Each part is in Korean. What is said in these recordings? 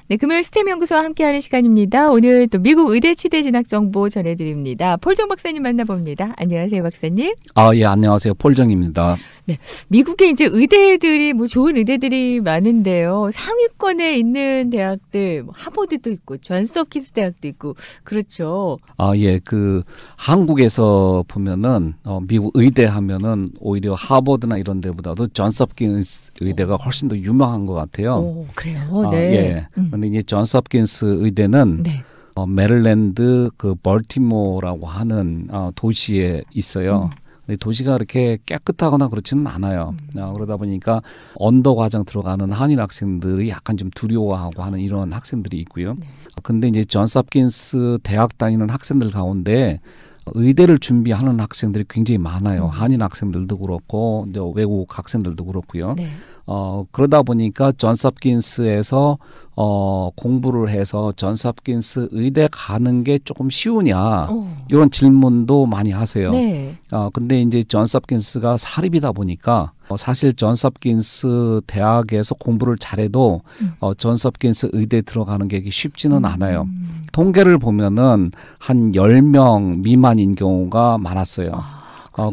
네, 금요일 스템 연구소와 함께하는 시간입니다. 오늘 또 미국 의대 치대 진학 정보 전해드립니다. 폴정 박사님 만나봅니다. 안녕하세요, 박사님. 예, 안녕하세요. 폴정입니다. 네, 미국에 이제 의대들이 좋은 의대들이 많은데요. 상위권에 있는 대학들, 하버드도 있고, 존스 홉킨스 대학도 있고, 그렇죠. 예, 한국에서 보면은 미국 의대 하면은 오히려 하버드나 이런 데보다도 존스 홉킨스 의대가 훨씬 더 유명한 것 같아요. 오, 그래요. 네. 예. 근데 이제 존스 홉킨스 의대는 네. 메릴랜드 벌티모어라고 하는 도시에 있어요. 도시가 그렇게 깨끗하거나 그렇지는 않아요. 그러다 보니까 언더 과정 들어가는 한인 학생들이 약간 좀 두려워하고 하는 이런 학생들이 있고요. 근데 이제 존스 홉킨스 대학 다니는 학생들 가운데 의대를 준비하는 학생들이 굉장히 많아요. 한인 학생들도 그렇고 이제 외국 학생들도 그렇고요. 네. 그러다 보니까 존스 홉킨스에서 공부를 해서 존스 홉킨스 의대 가는 게 조금 쉬우냐 이런 질문도 많이 하세요. 네. 근데 이제 존스 홉킨스가 사립이다 보니까 사실 존스 홉킨스 대학에서 공부를 잘해도 존스 홉킨스 의대 들어가는 게 쉽지는 않아요. 통계를 보면은 한 10명 미만인 경우가 많았어요.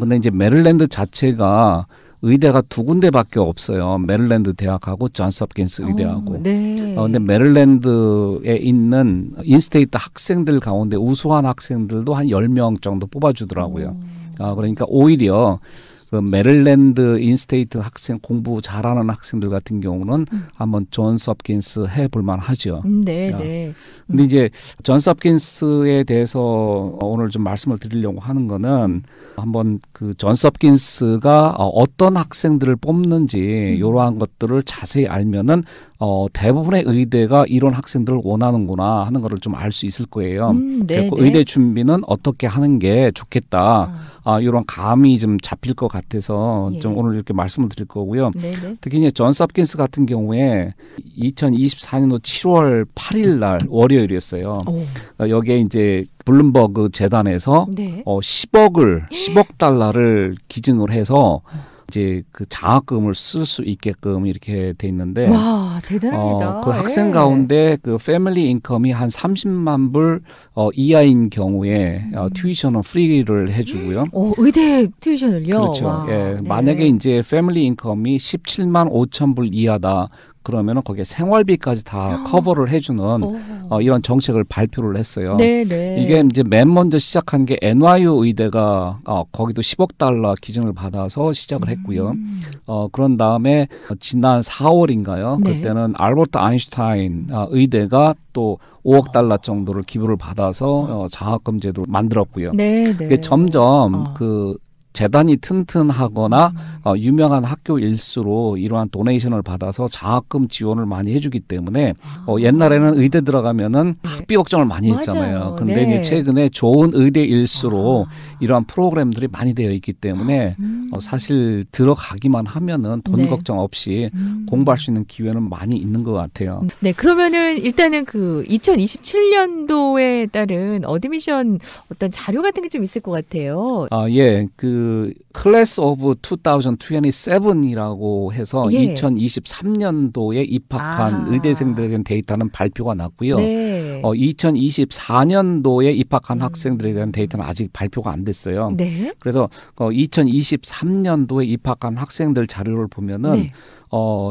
근데 이제 메릴랜드 자체가 의대가 두 군데밖에 없어요. 메릴랜드 대학하고 존스 홉킨스 의대하고. 네. 근데 메릴랜드에 있는 인스테이트 학생들 가운데 우수한 학생들도 한 10명 정도 뽑아주더라고요. 그러니까 오히려 그 메릴랜드 인스테이트 학생 공부 잘하는 학생들 같은 경우는 한번 존스 홉킨스 해볼만 하죠. 네, 네. 근데 이제 존스 홉킨스에 대해서 오늘 좀 말씀을 드리려고 하는 거는 한번 그 존스 홉킨스가 어떤 학생들을 뽑는지 이러한 것들을 자세히 알면은 대부분의 의대가 이런 학생들을 원하는구나 하는 거를 좀 알 수 있을 거예요. 네, 그리고 네. 의대 준비는 어떻게 하는 게 좋겠다. 이런 감이 좀 잡힐 것 같아서 예. 좀 오늘 이렇게 말씀을 드릴 거고요. 네, 네. 특히 이제 존스 홉킨스 같은 경우에 2024년도 7월 8일 날 월요일이었어요. 여기에 이제 블룸버그 재단에서 네. 10억 달러를 기증을 해서 이제 그 장학금을 쓸 수 있게끔 이렇게 돼 있는데 와, 대단합니다. 그 학생 예. 가운데 그 패밀리 인컴이 한 30만 불 이하인 경우에 튜이션은 프리를 해주고요. 의대 튜이션을요? 그렇죠. 와, 예, 네. 만약에 이제 패밀리 인컴이 17만 5천 불 이하다. 그러면은 거기에 생활비까지 다 커버를 해주는 이런 정책을 발표를 했어요. 네, 네. 이게 이제 맨 먼저 시작한 게 NYU 의대가 거기도 10억 달러 기증을 받아서 시작을 했고요. 그런 다음에 지난 4월인가요? 네. 그때는 알버트 아인슈타인 의대가 또 5억 달러 정도를 기부를 받아서 장학금 제도를 만들었고요. 네, 네. 그게 점점 그 재단이 튼튼하거나 유명한 학교일수록 이러한 도네이션을 받아서 장학금 지원을 많이 해주기 때문에 옛날에는 의대 들어가면은 학비 걱정을 많이 했잖아요. 맞아요. 근데 네. 이제 최근에 좋은 의대일수록 이러한 프로그램들이 많이 되어 있기 때문에 사실 들어가기만 하면은 돈 네. 걱정 없이 공부할 수 있는 기회는 많이 있는 것 같아요. 네, 그러면은 일단은 그 2027년도에 따른 어드미션 어떤 자료 같은 게 좀 있을 것 같아요. 예, 그 클래스 오브 2027이라고 해서 예. 2023년도에 입학한 의대생들에 대한 데이터는 발표가 났고요. 네. 2024년도에 입학한 학생들에 대한 데이터는 아직 발표가 안 됐어요. 네. 그래서 2023년도에 입학한 학생들 자료를 보면은 네.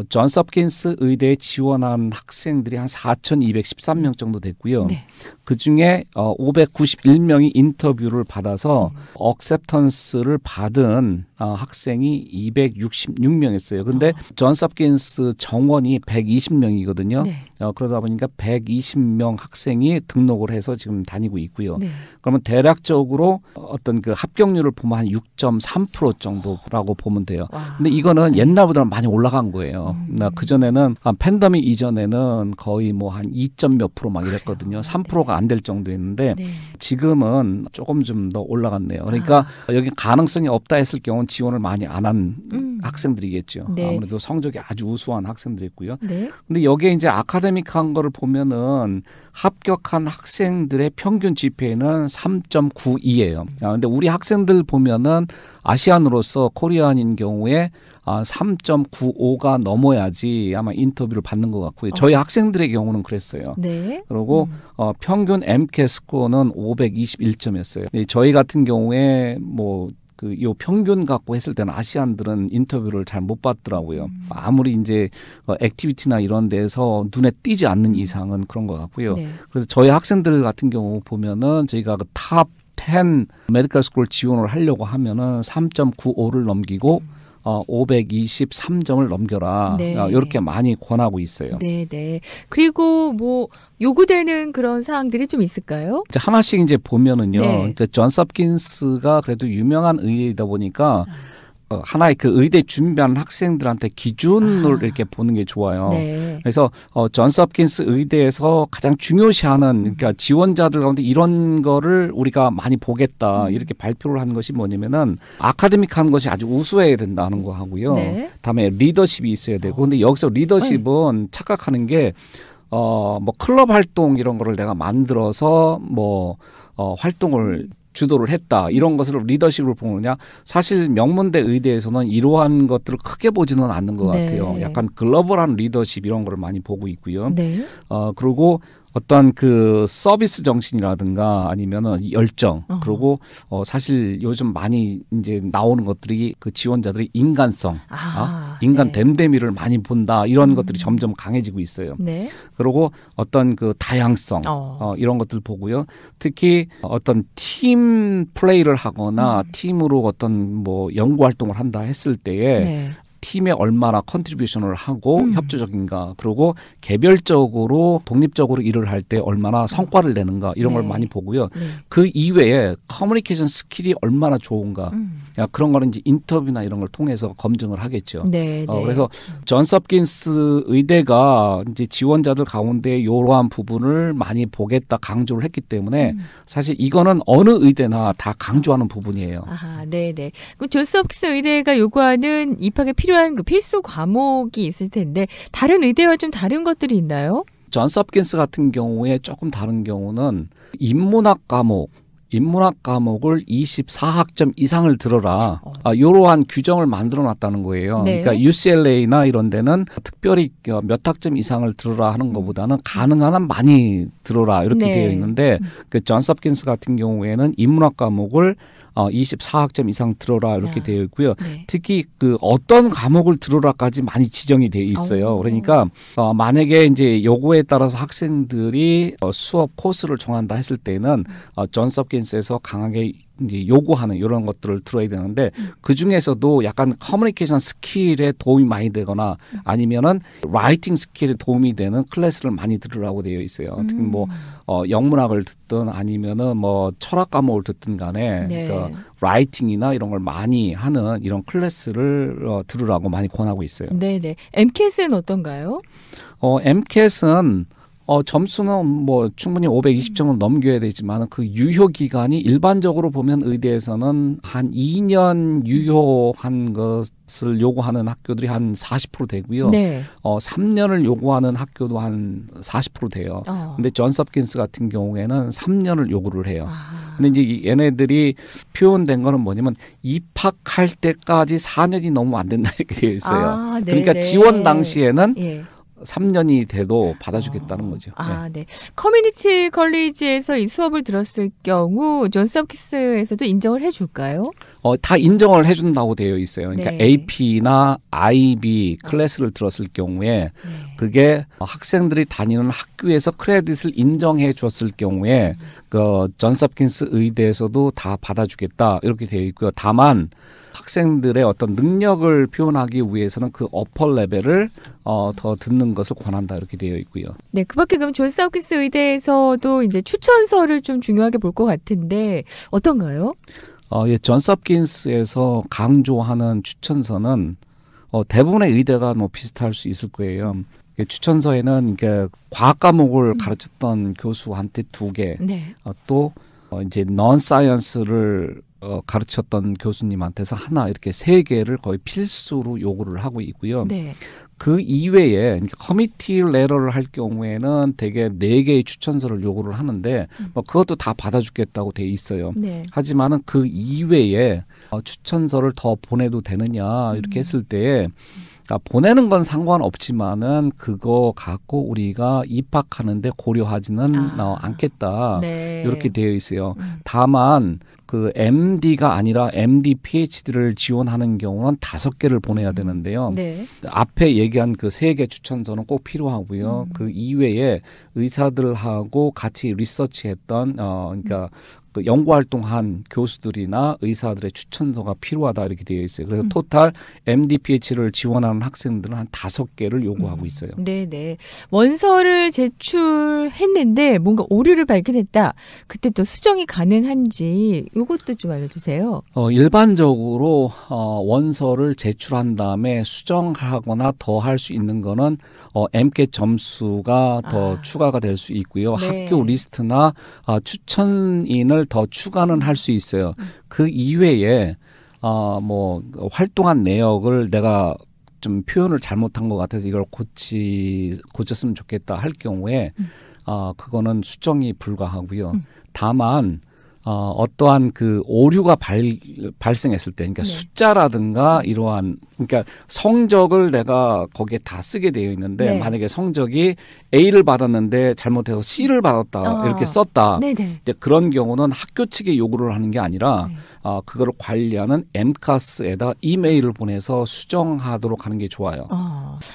존스 홉킨스 의대에 지원한 학생들이 한 4,213명 정도 됐고요. 네. 그중에 591명이 인터뷰를 받아서 억셉턴스를 받은 학생이 266명이었어요. 근데 존스 홉킨스 정원이 120명이거든요. 네. 그러다 보니까 120명 학생이 등록을 해서 지금 다니고 있고요. 네. 그러면 대략적으로 어떤 그 합격률을 보면 한 6.3% 정도라고 보면 돼요. 와. 근데 이거는 옛날보다는 많이 올라간 거예요. 그전에는 팬데믹 이전에는 거의 뭐 한 2점 몇 프로 막 이랬거든요. 3%가 안 될 정도였는데 네. 지금은 조금 좀 더 올라갔네요. 그러니까 여기 가능성이 없다 했을 경우는 경우는 지원을 많이 안 한 학생들이겠죠. 네. 아무래도 성적이 아주 우수한 학생들이고요. 네. 근데 여기에 이제 아카데믹한 거를 보면은 합격한 학생들의 평균 GPA는 3.92예요. 근데 우리 학생들 보면은 아시안으로서 코리안인 경우에 3.95가 넘어야지 아마 인터뷰를 받는 것 같고요. 저희 학생들의 경우는 그랬어요. 네. 그리고 평균 MCAT 스코어는 521점이었어요. 저희 같은 경우에 뭐 요 평균 갖고 했을 때는 아시안들은 인터뷰를 잘 못 받더라고요. 아무리 이제 액티비티나 이런 데서 눈에 띄지 않는 이상은 그런 것 같고요. 네. 그래서 저희 학생들 같은 경우 보면은 저희가 그 탑 10 메디컬 스쿨 지원을 하려고 하면은 3.95를 넘기고 523점을 넘겨라. 네. 이렇게 많이 권하고 있어요. 네, 네. 그리고 뭐 요구되는 그런 사항들이 좀 있을까요? 이제 하나씩 이제 보면은요. 네. 그러니까 존스 홉킨스가 그래도 유명한 의대이다 보니까 하나의 그 의대 준비하는 학생들한테 기준을 이렇게 보는 게 좋아요. 네. 그래서 존스 홉킨스 의대에서 가장 중요시하는 그러니까 지원자들 가운데 이런 거를 우리가 많이 보겠다 이렇게 발표를 한 것이 뭐냐면은 아카데믹한 것이 아주 우수해야 된다는 거 하고요. 네. 다음에 리더십이 있어야 되고 근데 여기서 리더십은 착각하는 게 뭐 클럽 활동 이런 거를 내가 만들어서 뭐 활동을 주도를 했다. 이런 것을 리더십을 보느냐. 사실 명문대 의대에서는 이러한 것들을 크게 보지는 않는 것 네. 같아요. 약간 글로벌한 리더십 이런 거를 많이 보고 있고요. 네. 그리고 어떤 그 서비스 정신이라든가 아니면은 열정 그리고 사실 요즘 많이 이제 나오는 것들이 그 지원자들이 인간성, 인간 네. 됨됨이를 많이 본다 이런 것들이 점점 강해지고 있어요. 네. 그리고 어떤 그 다양성 이런 것들 보고요. 특히 어떤 팀 플레이를 하거나 팀으로 어떤 뭐 연구 활동을 한다 했을 때에 네. 팀에 얼마나 컨트리뷰션을 하고 협조적인가 그리고 개별적으로 독립적으로 일을 할 때 얼마나 성과를 내는가 이런 걸 네. 많이 보고요. 네. 그 이외에 커뮤니케이션 스킬이 얼마나 좋은가 그런 거는 이제 인터뷰나 이런 걸 통해서 검증을 하겠죠. 네. 네. 그래서 존스 홉킨스 의대가 이제 지원자들 가운데 이러한 부분을 많이 보겠다 강조를 했기 때문에 사실 이거는 어느 의대나 다 강조하는 부분이에요. 네, 네. 그럼 존스 홉킨스 의대가 요구하는 입학에 필요한 그 필수 과목이 있을 텐데 다른 의대와 좀 다른 것들이 있나요? 존스 홉킨스 같은 경우에 조금 다른 경우는 인문학 과목을 24학점 이상을 들어라. 이러한 규정을 만들어 놨다는 거예요. 네. 그러니까 UCLA나 이런 데는 특별히 몇 학점 이상을 들어라 하는 것보다는 가능한 한 많이 들어라 이렇게 네. 되어 있는데 그 존스 홉킨스 같은 경우에는 인문학 과목을 24학점 이상 들어라 이렇게 되어 있고요. 네. 특히 그 어떤 과목을 들어라까지 많이 지정이 되어 있어요. 그러니까 만약에 이제 요구에 따라서 학생들이 수업 코스를 정한다 했을 때는 존스 홉킨스에서 강하게 이제 요구하는 이런 것들을 들어야 되는데 그 중에서도 약간 커뮤니케이션 스킬에 도움이 많이 되거나 아니면은 라이팅 스킬에 도움이 되는 클래스를 많이 들으라고 되어 있어요. 특히 뭐 영문학을 듣든 아니면은 뭐 철학 과목을 듣든 간에 네. 그러니까 라이팅이나 이런 걸 많이 하는 이런 클래스를 들으라고 많이 권하고 있어요. 네, 네. MCAT은 어떤가요? MCAT은 점수는 뭐 충분히 520점은 넘겨야 되지만 그 유효 기간이 일반적으로 보면 의대에서는 한 2년 유효한 것을 요구하는 학교들이 한 40% 되고요. 네. 3년을 요구하는 학교도 한 40% 돼요. 근데 존스 홉킨스 같은 경우에는 3년을 요구를 해요. 근데 이제 얘네들이 표현된 거는 뭐냐면 입학할 때까지 4년이 너무 안 된다 이렇게 되어 있어요. 그러니까 지원 당시에는 3년이 돼도 받아주겠다는 거죠. 네. 커뮤니티 컬리지에서 이 수업을 들었을 경우 존스 홉킨스에서도 인정을 해줄까요? 다 인정을 해준다고 되어 있어요. 그러니까 네. AP나 IB 클래스를 들었을 경우에 그게 학생들이 다니는 학교에서 크레딧을 인정해 줬을 경우에 그 존스 홉킨스 의대에서도 다 받아주겠다 이렇게 되어 있고요. 다만 학생들의 어떤 능력을 표현하기 위해서는 그 어퍼 레벨을 더 듣는 것을 권한다 이렇게 되어 있고요. 네, 그밖에 그럼 존스 홉킨스 의대에서도 이제 추천서를 좀 중요하게 볼 것 같은데 어떤가요? 존스 홉킨스에서 강조하는 추천서는 대부분의 의대가 뭐 비슷할 수 있을 거예요. 추천서에는 이게 과학 과목을 가르쳤던 교수한테 2개, 네. 또 이제 non 사이언스를 가르쳤던 교수님한테서 하나 이렇게 3개를 거의 필수로 요구를 하고 있고요. 네. 그 이외에 커미티 레터를 할 경우에는 대개 4개의 추천서를 요구를 하는데 뭐 그것도 다 받아주겠다고 돼 있어요. 네. 하지만은 그 이외에 추천서를 더 보내도 되느냐 이렇게 했을 때 그러니까 보내는 건 상관없지만은 그거 갖고 우리가 입학하는데 고려하지는 않겠다. 네. 이렇게 되어 있어요. 다만 그 MD가 아니라 MD, PhD를 지원하는 경우는 5개를 보내야 되는데요. 네. 앞에 얘기한 그 3개 추천서는 꼭 필요하고요. 그 이외에 의사들하고 같이 리서치했던 그러니까 그 연구활동한 교수들이나 의사들의 추천서가 필요하다 이렇게 되어 있어요. 그래서 토탈 MD, PhD를 지원하는 학생들은 한 5개를 요구하고 있어요. 네네. 원서를 제출했는데 뭔가 오류를 발견했다. 그때 또 수정이 가능한지 이것도 좀 알려주세요. 일반적으로 원서를 제출한 다음에 수정하거나 더 할 수 있는 거는 MCAT 점수가 더 추가가 될 수 있고요. 네. 학교 리스트나 추천인을 더 추가는 할 수 있어요. 그 이외에 뭐 활동한 내역을 내가 좀 표현을 잘못한 것 같아서 이걸 고쳤으면 좋겠다 할 경우에 그거는 수정이 불가하고요. 다만 어떠한 그 오류가 발생했을 때, 그러니까 네. 숫자라든가 이러한, 그러니까 성적을 내가 거기에 다 쓰게 되어 있는데, 네. 만약에 성적이 A를 받았는데 잘못해서 C를 받았다, 이렇게 썼다. 네네. 이제 그런 경우는 학교 측에 요구를 하는 게 아니라, 네. 그거를 관리하는 MCAS에다 이메일을 보내서 수정하도록 하는 게 좋아요.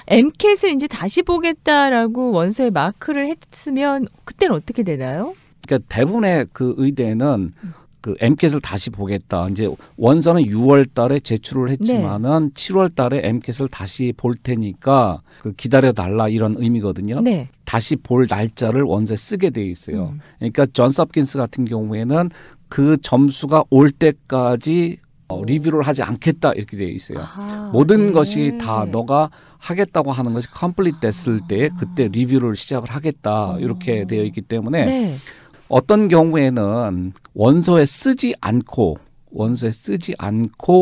MCAT을 이제 다시 보겠다라고 원서에 마크를 했으면 그때는 어떻게 되나요? 그러니까 대부분의 그 의대는 그 MCAT을 다시 보겠다. 이제 원서는 6월 달에 제출을 했지만은 7월 달에 MCAT을 다시 볼 테니까 그 기다려 달라 이런 의미거든요. 네. 다시 볼 날짜를 원서에 쓰게 돼 있어요. 그러니까 존스 홉킨스 같은 경우에는 그 점수가 올 때까지 리뷰를 하지 않겠다 이렇게 되어 있어요. 모든 네. 것이 다 너가 하겠다고 하는 것이 컴플리트 됐을 때 그때 리뷰를 시작을 하겠다 이렇게 되어 있기 때문에 네. 어떤 경우에는 원서에 쓰지 않고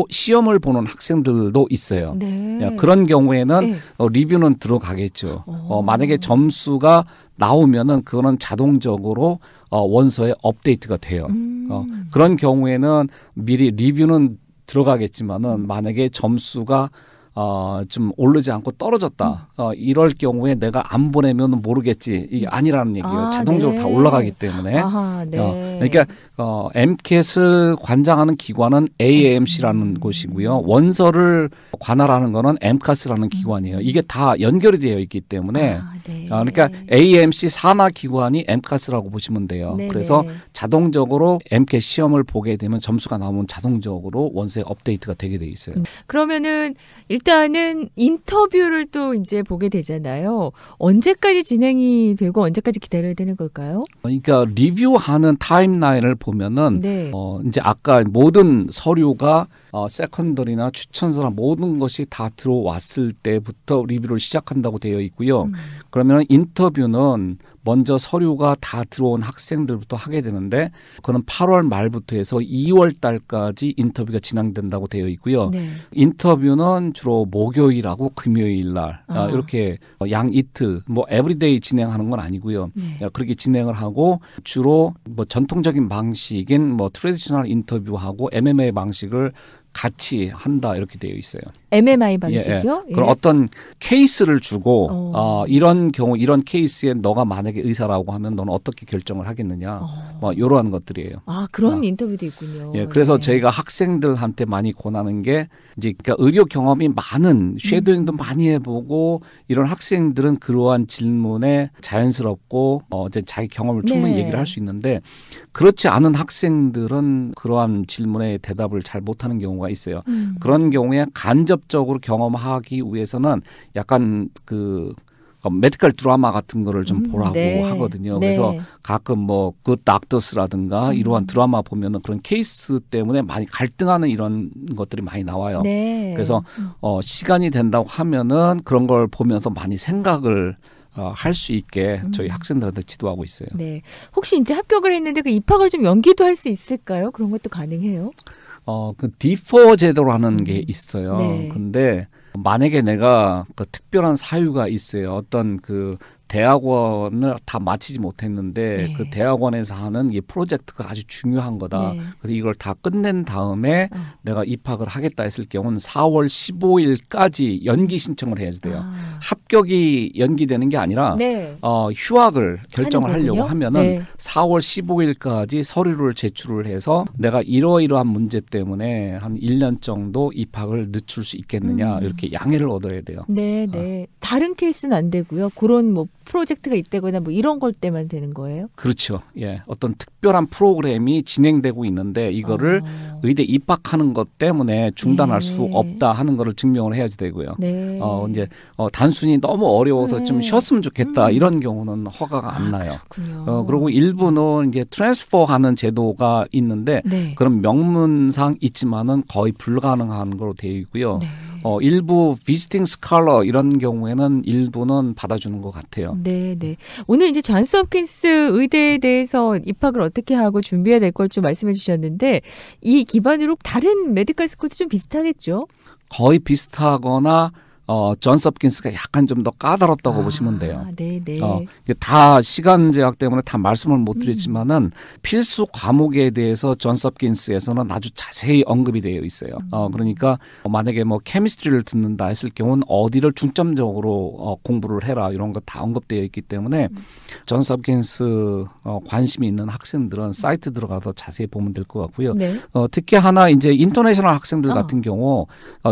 시험을 보는 학생들도 있어요. 네. 그런 경우에는 네. 리뷰는 들어가겠죠. 만약에 점수가 나오면은 그거는 자동적으로 원서에 업데이트가 돼요. 그런 경우에는 미리 리뷰는 들어가겠지만은 만약에 점수가 좀 오르지 않고 떨어졌다. 이럴 경우에 내가 안 보내면 모르겠지. 이게 아니라는 얘기예요. 자동적으로 네. 다 올라가기 때문에. 네. 그러니까 MCAT을 관장하는 기관은 AAMC라는 곳이고요. 원서를 관할하는 거는 MCAS라는 기관이에요. 이게 다 연결이 되어 있기 때문에 네. 그러니까 AAMC 산하 기관이 MCAS라고 보시면 돼요. 네네. 그래서 자동적으로 MCAT 시험을 보게 되면 점수가 나오면 자동적으로 원서에 업데이트가 되게 돼 있어요. 그러면은 일단은 인터뷰를 또 이제 보게 되잖아요. 언제까지 진행이 되고 언제까지 기다려야 되는 걸까요? 그러니까 리뷰하는 타임라인을 보면은 네. 이제 아까 모든 서류가 세컨더리나 추천서나 모든 것이 다 들어왔을 때부터 리뷰를 시작한다고 되어 있고요. 그러면 인터뷰는 먼저 서류가 다 들어온 학생들부터 하게 되는데 그거는 8월 말부터 해서 2월 달까지 인터뷰가 진행된다고 되어 있고요. 네. 인터뷰는 주로 목요일하고 금요일 날 이렇게 양 이틀 뭐 에브리데이 진행하는 건 아니고요. 네. 그렇게 진행을 하고 주로 뭐 전통적인 방식인 뭐 트래디셔널 인터뷰하고 MMA 방식을 같이 한다 이렇게 되어 있어요. MMI 방식이요? 그럼 어떤 케이스를 주고 이런 경우 이런 케이스에 너가 만약에 의사라고 하면 너는 어떻게 결정을 하겠느냐 뭐 이러한 것들이에요. 그런 인터뷰도 있군요. 그래서 네. 저희가 학생들한테 많이 권하는 게 이제 그러니까 의료 경험이 많은 쉐도잉도 많이 해보고 이런 학생들은 그러한 질문에 자연스럽고 이제 자기 경험을 충분히 네. 얘기를 할 수 있는데 그렇지 않은 학생들은 그러한 질문에 대답을 잘 못하는 경우가 있어요. 그런 경우에 간접적으로 경험하기 위해서는 약간 그 메디컬 드라마 같은 거를 좀 보라고 네. 하거든요. 네. 그래서 가끔 뭐 그 닥터스라든가 이러한 드라마 보면은 그런 케이스 때문에 많이 갈등하는 이런 것들이 많이 나와요. 네. 그래서 시간이 된다고 하면은 그런 걸 보면서 많이 생각을 할 수 있게 저희 학생들한테 지도하고 있어요. 네. 혹시 이제 합격을 했는데 그 입학을 좀 연기도 할 수 있을까요? 그런 것도 가능해요? 그 D4 제도라는 게 있어요. 네. 근데 만약에 내가 그 특별한 사유가 있어요. 어떤 그 대학원을 다 마치지 못했는데 네. 그 대학원에서 하는 이 프로젝트가 아주 중요한 거다. 네. 그래서 이걸 다 끝낸 다음에 내가 입학을 하겠다 했을 경우는 4월 15일까지 연기 신청을 해야 돼요. 합격이 연기되는 게 아니라 네. 휴학을 결정을 하는 하려고 거군요. 하면은 네. 4월 15일까지 서류를 제출을 해서 내가 이러이러한 문제 때문에 한 1년 정도 입학을 늦출 수 있겠느냐 이렇게 양해를 얻어야 돼요. 네, 네. 다른 케이스는 안 되고요. 그런 뭐 프로젝트가 있다거나 뭐 이런 걸 때만 되는 거예요? 그렇죠. 예. 어떤 특별한 프로그램이 진행되고 있는데 이거를 의대 입학하는 것 때문에 중단할 네. 수 없다 하는 거를 증명을 해야지 되고요. 네. 이제 단순히 너무 어려워서 네. 좀 쉬었으면 좋겠다 이런 경우는 허가가 안 나요. 그렇군요. 그리고 일부는 이제 트랜스퍼하는 제도가 있는데 네. 그런 명문상 있지만은 거의 불가능한 걸로 되어 있고요. 네. 일부 비지팅 스칼러 이런 경우에는 일부는 받아주는 것 같아요. 네, 네. 오늘 이제 존스 홉킨스 의대에 대해서 입학을 어떻게 하고 준비해야 될 걸 좀 말씀해 주셨는데 이 기반으로 다른 메디컬 스쿨도 좀 비슷하겠죠? 거의 비슷하거나 존스 홉킨스가 약간 좀 더 까다롭다고 보시면 돼요. 네, 네. 이게 다 시간 제약 때문에 다 말씀을 못 드렸지만은 필수 과목에 대해서 존스 홉킨스에서는 아주 자세히 언급이 되어 있어요. 그러니까 만약에 뭐 케미스트리를 듣는다 했을 경우는 어디를 중점적으로 공부를 해라 이런 거 다 언급되어 있기 때문에 존스 홉킨스 관심이 있는 학생들은 사이트 들어가서 자세히 보면 될 것 같고요. 네. 특히 하나 이제 인터내셔널 학생들 같은 경우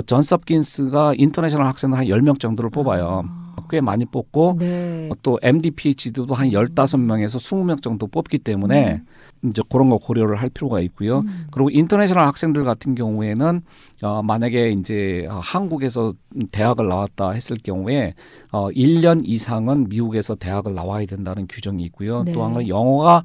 존스 홉킨스가 인터내셔널 학생들 한 10명 정도를 뽑아요. 꽤 많이 뽑고 네. 또 MD, PhD도 한 15명에서 20명 정도 뽑기 때문에 이제 그런 거 고려를 할 필요가 있고요. 그리고 인터내셔널 학생들 같은 경우에는 만약에 이제 한국에서 대학을 나왔다 했을 경우에 1년 이상은 미국에서 대학을 나와야 된다는 규정이 있고요. 네. 또 하나는 영어가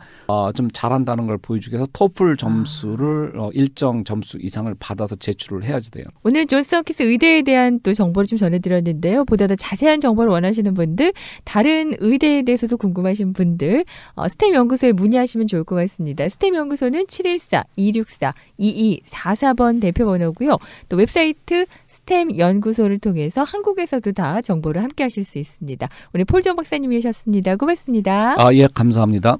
좀 잘한다는 걸 보여주기 위해서 토플 점수를 일정 점수 이상을 받아서 제출을 해야지 돼요. 오늘 존스 홉킨스 의대에 대한 또 정보를 좀 전해드렸는데요. 보다 더 자세한 정보를 원하시는 분들, 다른 의대에 대해서도 궁금하신 분들, 스템 연구소에 문의하시면 좋을 것 같습니다. 스템 연구소는 714-264-2244번 대표번호고요. 또 웹사이트 스템 연구소를 통해서 한국에서도 다 정보를 함께 하실 수 있습니다. 오늘 폴정 박사님이셨습니다. 고맙습니다. 예, 감사합니다.